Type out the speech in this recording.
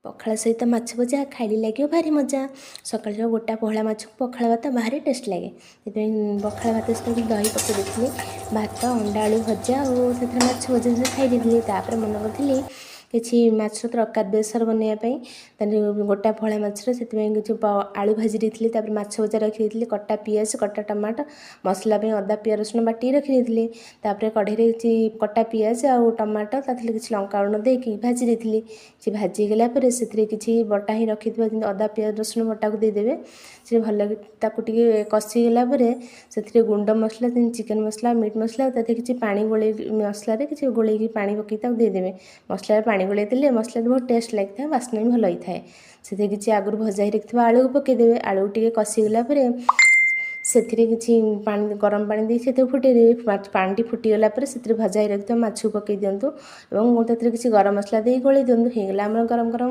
ପଖାଳ ସହିତ ମାଛ ଭଜା ଖାଇଲେ ଲାଗିବ ଭାରି ମଜା। ସକାଳୁ ସକାଳୁ ଗୋଟା ପୋହଳା ମାଛକୁ ପଖାଳ ଭାତ ଭାରି ଟେଷ୍ଟ ଲାଗେ। ସେଥିପାଇଁ ପଖାଳ ଭାତ ସହିତ ଦହି ପକାଇ ଦେଇଥିଲି। ଭାତ, ଅଣ୍ଡା ଆଳୁ ଭଜା ଆଉ ସେଥିରେ ମାଛ ଭଜା ସହିତ ଖାଇ ଦେଇଥିଲି। ତାପରେ ମନେ କରିଥିଲି କିଛି ମାଛ ତରକାରୀ ବେସର ବନେଇବା ପାଇଁ। ତାହେଲେ ଗୋଟା ପୋହଳା ମାଛର ସେଥିପାଇଁ କିଛି ଆଳୁ ଭାଜି ଦେଇଥିଲି। ତାପରେ ମାଛ ଭଜା ରଖିଦେଇଥିଲି। କଟା ପିଆଜ, କଟା ଟମାଟୋ, ମସଲା ପାଇଁ ଅଦା ପିଆଜ ରସୁଣ ବାଟିକି ରଖିଦେଇଥିଲି। ତାପରେ କଢ଼େଇରେ କିଛି କଟା ପିଆଜ ଆଉ ଟମାଟୋ ତାଥିରେ କିଛି ଲଙ୍କା ଲୁଣ ଦେଇକି ଭାଜି ଦେଇଥିଲି। ସେ ଭାଜିଗଲା ପରେ ସେଥିରେ କିଛି ବଟା ହିଁ ରଖିଥିବା ଯେମିତି ଅଦା ପିଆଜ ରସୁଣ ବଟାକୁ ଦେଇଦେବେ। ସେ ଭଲକି ତାକୁ ଟିକେ କଷିଗଲା ପରେ ସେଥିରେ ଗୁଣ୍ଡ ମସଲା ଯେମିତି ଚିକେନ୍ ମସଲା, ମିଟ୍ ମସଲା, ତାଥିରେ କିଛି ପାଣି ଗୋଳେଇକି ମସଲାରେ କିଛି ଗୋଳେଇକି ପାଣି ପକାଇ ତାକୁ ଦେଇଦେବେ। ମସଲାରେ ପାଣି ଗୋଳେଇ ଦେଲେ ମସଲାରେ ବହୁତ ଟେଷ୍ଟ ଲାଗିଥାଏ, ବାସ୍ନା ବି ଭଲ ହେଇଥାଏ। ସେଥିରେ କିଛି ଆଗରୁ ଭଜା ହେଇ ରଖିଥିବା ଆଳୁକୁ ପକାଇଦେବେ। ଆଳୁକୁ ଟିକେ କଷିଗଲା ପରେ ସେଥିରେ କିଛି ପାଣି ଗରମ ପାଣି ଦେଇ ସେଥିରେ ଫୁଟାଇଦେବେ। ପାଣିଟି ଫୁଟିଗଲା ପରେ ସେଥିରେ ଭଜା ହେଇ ରଖିଥିବା ମାଛକୁ ପକାଇ ଦିଅନ୍ତୁ ଏବଂ ସେଥିରେ କିଛି ଗରମ ମସଲା ଦେଇ ଗୋଳେଇ ଦିଅନ୍ତୁ। ହେଇଗଲା ଆମର ଗରମ ଗରମ